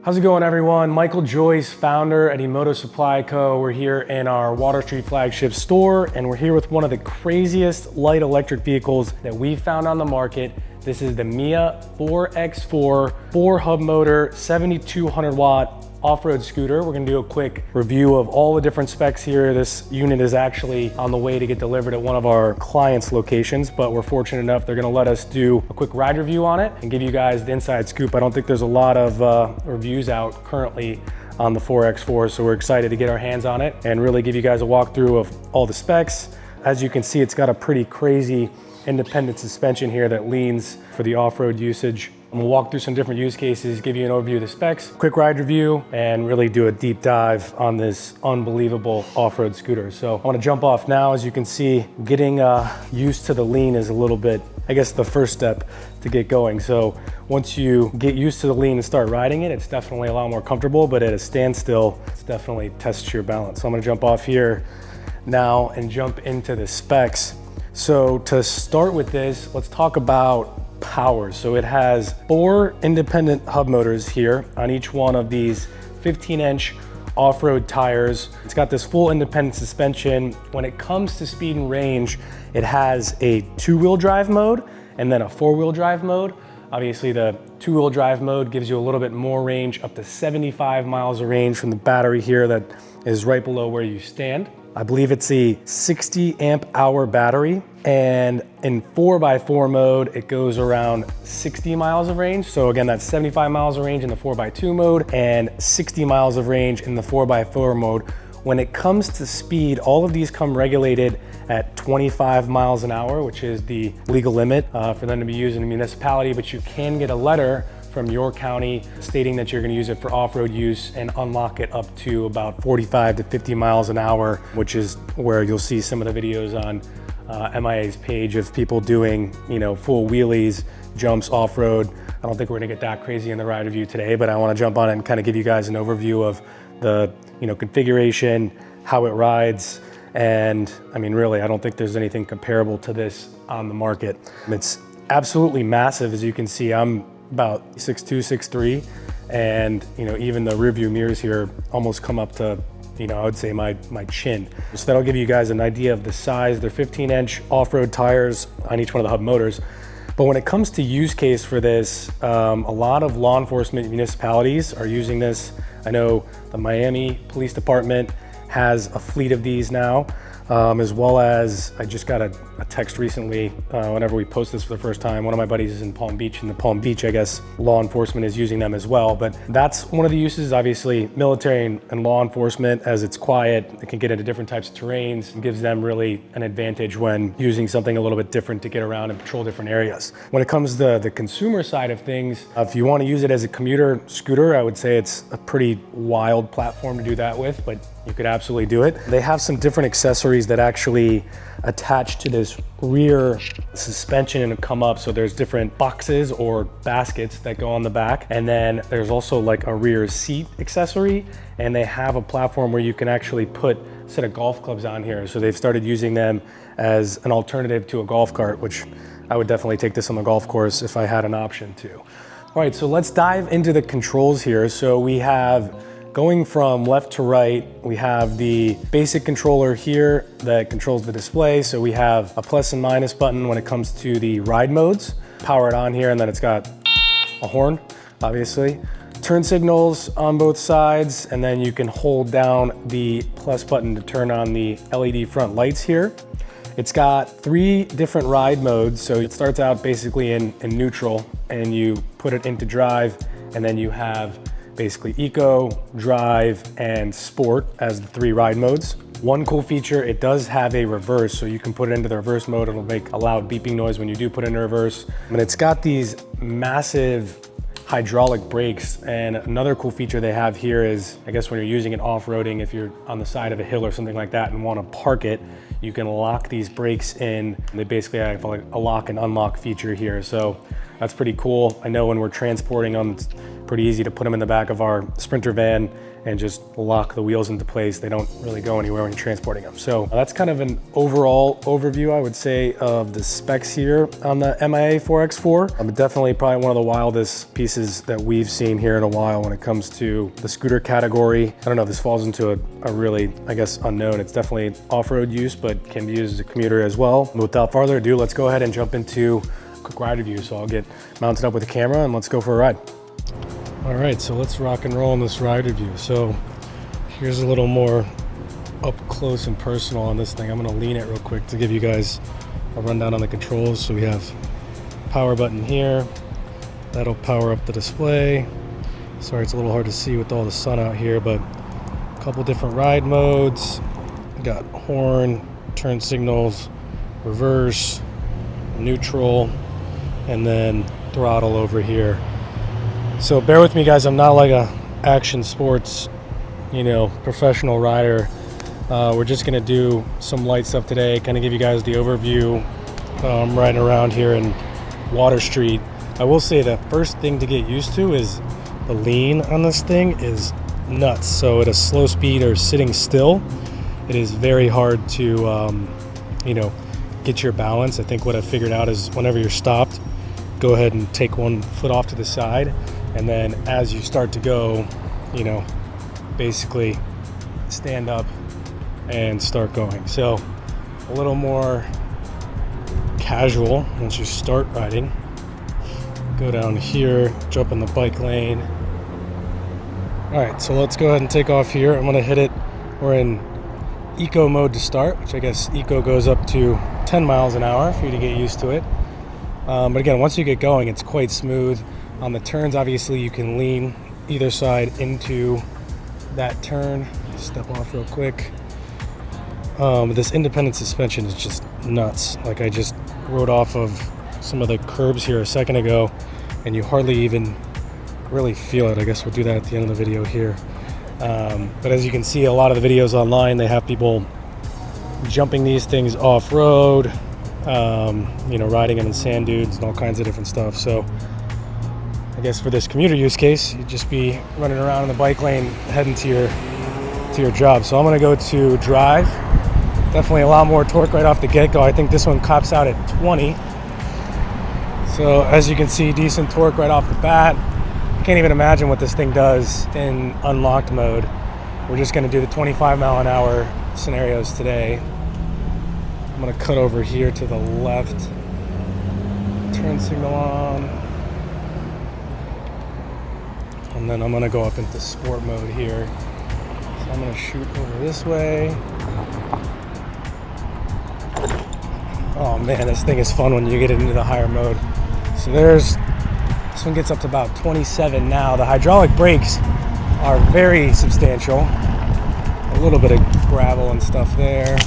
How's it going, everyone? Michael Joyce, founder at EMOTO Supply Co. We're here in our Water Street flagship store, and we're here with one of the craziest light electric vehicles that we found on the market. This is the Mia 4X4 4-hub motor, 7,200 watt off-road scooter. We're gonna do a quick review of all the different specs here. This unit is actually on the way to get delivered at one of our clients' locations, but we're fortunate enough they're gonna let us do a quick ride review on it and give you guys the inside scoop. I don't think there's a lot of reviews out currently on the 4X4, so we're excited to get our hands on it and really give you guys a walkthrough of all the specs. As you can see, it's got a pretty crazy independent suspension here that leans for the off-road usage. I'm gonna walk through some different use cases, give you an overview of the specs, quick ride review, and really do a deep dive on this unbelievable off-road scooter. So I wanna jump off now. As you can see, getting used to the lean is a little bit, I guess, the first step to get going. So once you get used to the lean and start riding it, it's definitely a lot more comfortable, but at a standstill, it's definitely tests your balance. So I'm gonna jump off here now and jump into the specs. So to start with this, let's talk about power. So it has 4 independent hub motors here on each one of these 15-inch off-road tires. It's got this full independent suspension. When it comes to speed and range, it has a 2-wheel drive mode and then a 4-wheel drive mode. Obviously, the 2-wheel drive mode gives you a little bit more range, up to 75 miles of range from the battery here that is right below where you stand. I believe it's a 60 amp hour battery, and in 4x4 mode, it goes around 60 miles of range. So again, that's 75 miles of range in the 4x2 mode and 60 miles of range in the 4x4 mode. When it comes to speed, all of these come regulated at 25 miles an hour, which is the legal limit for them to be used in a municipality, but you can get a letter from your county stating that you're gonna use it for off-road use and unlock it up to about 45 to 50 miles an hour, which is where you'll see some of the videos on MIA's page of people doing, full wheelies, jumps off-road. I don't think we're gonna get that crazy in the ride review today, but I wanna jump on it and kind of give you guys an overview of the configuration, how it rides, and I mean, really, I don't think there's anything comparable to this on the market. It's absolutely massive. As you can see, I'm about 6'2", 6'3", and even the rear view mirrors here almost come up to, I would say my chin. So that'll give you guys an idea of the size. They're 15-inch off-road tires on each one of the hub motors. But when it comes to use case for this, a lot of law enforcement municipalities are using this. I know the Miami Police Department has a fleet of these now, as well as I just got a text recently whenever we post this for the first time. One of my buddies is in Palm Beach, and the Palm Beach, I guess, law enforcement is using them as well. But that's one of the uses. Obviously, military and law enforcement, as it's quiet, it can get into different types of terrains. It gives them really an advantage when using something a little bit different to get around and patrol different areas. When it comes to the consumer side of things, if you want to use it as a commuter scooter, I would say it's a pretty wild platform to do that with, but you could absolutely do it. They have some different accessories that actually attach to this rear suspension and come up. So there's different boxes or baskets that go on the back. And then there's also like a rear seat accessory. And they have a platform where you can actually put a set of golf clubs on here. So they've started using them as an alternative to a golf cart, which I would definitely take this on the golf course if I had an option to. All right, so let's dive into the controls here. So we have, going from left to right, we have the basic controller here that controls the display. So we have a plus and minus button when it comes to the ride modes. Power it on here, and then it's got a horn, obviously. Turn signals on both sides, and then you can hold down the plus button to turn on the LED front lights here. It's got 3 different ride modes. So it starts out basically in neutral, and you put it into drive, and then you have basically eco, drive, and sport as the 3 ride modes. One cool feature, it does have a reverse, so you can put it into the reverse mode. It'll make a loud beeping noise when you do put it in reverse. And it's got these massive hydraulic brakes. And another cool feature they have here is, I guess when you're using it off-roading, if you're on the side of a hill or something like that and want to park it, you can lock these brakes in. They basically have like a lock and unlock feature here. So that's pretty cool. I know when we're transporting them, it's pretty easy to put them in the back of our Sprinter van and just lock the wheels into place. They don't really go anywhere when you're transporting them. So that's kind of an overall overview, I would say, of the specs here on the MIA 4X4. Definitely probably one of the wildest pieces that we've seen here in a while when it comes to the scooter category. I don't know if this falls into a really, I guess, unknown. It's definitely off-road use, but can be used as a commuter as well. Without further ado, let's go ahead and jump into a quick ride review. So I'll get mounted up with the camera and let's go for a ride. All right, so let's rock and roll in this ride review. So here's a little more up close and personal on this thing. I'm gonna lean it real quick to give you guys a rundown on the controls. So we have power button here. That'll power up the display. Sorry, it's a little hard to see with all the sun out here, but a couple different ride modes. We got horn, turn signals, reverse, neutral, and then throttle over here. So bear with me, guys. I'm not like a action sports, professional rider. We're just gonna do some light stuff today, kind of give you guys the overview. I'm riding around here in Water Street. I will say the first thing to get used to is the lean on this thing is nuts. So at a slow speed or sitting still, it is very hard to, get your balance. I think what I figured out is whenever you're stopped, go ahead and take one foot off to the side. And then as you start to go, basically stand up and start going. So a little more casual once you start riding. Go down here, jump in the bike lane. All right, so let's go ahead and take off here. I'm gonna hit it. We're in eco mode to start, which I guess eco goes up to 10 miles an hour for you to get used to it. But again, once you get going, it's quite smooth. On the turns, obviously, you can lean either side into that turn. Step off real quick. This independent suspension is just nuts. Like, I just rode off of some of the curbs here a second ago, and you hardly even really feel it. I guess we'll do that at the end of the video here. But as you can see, a lot of the videos online, they have people jumping these things off-road, riding them in sand dunes and all kinds of different stuff. So I guess for this commuter use case, you'd just be running around in the bike lane heading to your job. So I'm gonna go to drive. Definitely a lot more torque right off the get-go. I think this one cops out at 20. So as you can see, decent torque right off the bat. Can't even imagine what this thing does in unlocked mode. We're just gonna do the 25 mile an hour scenarios today. I'm gonna cut over here to the left. Turn signal on. And then I'm gonna go up into sport mode here. So I'm gonna shoot over this way. Oh man, this thing is fun when you get into the higher mode. So this one gets up to about 27 now. The hydraulic brakes are very substantial. A little bit of gravel and stuff there.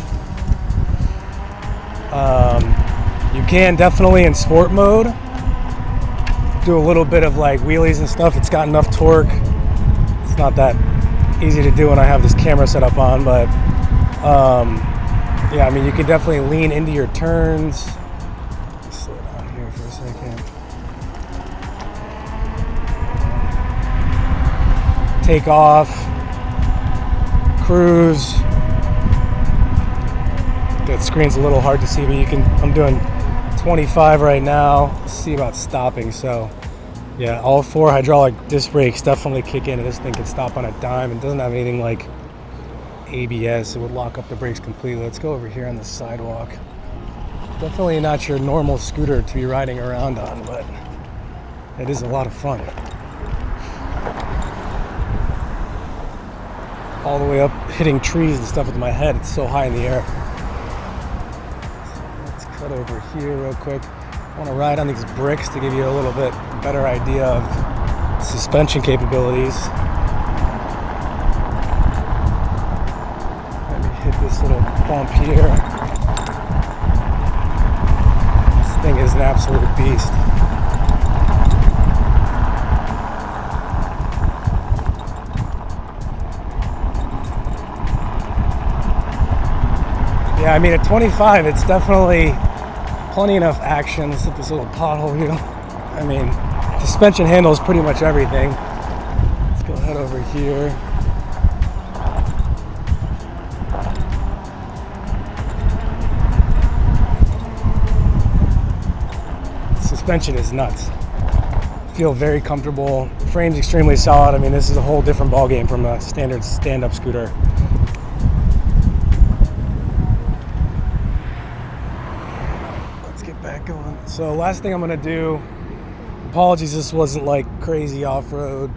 You can definitely in sport mode do a little bit of like wheelies and stuff. It's got enough torque. It's not that easy to do when I have this camera set up on, but yeah, I mean, you can definitely lean into your turns. Slow down here for a second. Take off, cruise. That screen's a little hard to see, but I'm doing 25 right now. Let's see about stopping. So yeah, all 4 hydraulic disc brakes definitely kick in, and this thing can stop on a dime. It doesn't have anything like ABS. It would lock up the brakes completely. Let's go over here on the sidewalk. Definitely not your normal scooter to be riding around on, but it is a lot of fun. All the way up, hitting trees and stuff with my head. It's so high in the air. Cut over here real quick. I want to ride on these bricks to give you a little bit better idea of suspension capabilities. Let me hit this little bump here. This thing is an absolute beast. Yeah, I mean, at 25, it's definitely plenty enough action. Let's hit this little pothole here. I mean, suspension handles pretty much everything. Let's go head over here. suspension is nuts. Feel very comfortable. Frame's extremely solid. I mean, this is a whole different ballgame from a standard stand-up scooter. Let's get back going. So last thing I'm gonna do, apologies, this wasn't like crazy off-road,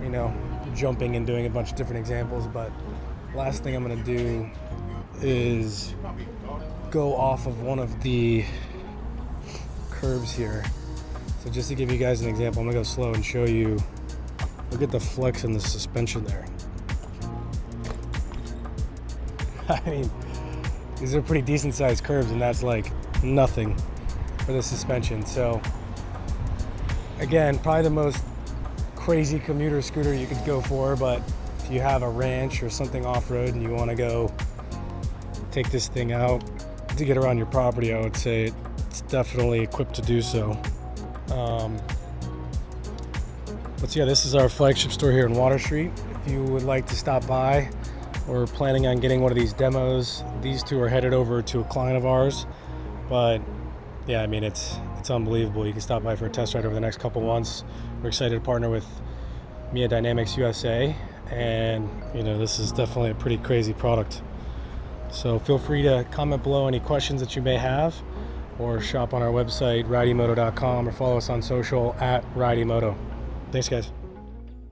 you know, jumping and doing a bunch of different examples, but last thing I'm gonna do is go off of one of the curbs here. So just to give you guys an example, I'm gonna go slow and show you. Look at the flex in the suspension there. I mean, these are pretty decent sized curbs, and that's like nothing for the suspension. So again, probably the most crazy commuter scooter you could go for, but if you have a ranch or something off-road and you want to go take this thing out to get around your property, I would say it's definitely equipped to do so. But yeah, this is our flagship store here in Water Street. If you would like to stop by or planning on getting one of these demos, these two are headed over to a client of ours. But yeah, I mean, it's unbelievable. You can stop by for a test ride over the next couple months. We're excited to partner with Mia Dynamics USA, and you know, this is definitely a pretty crazy product. So feel free to comment below any questions that you may have, or shop on our website rideemoto.com, or follow us on social at rideemoto. Thanks guys.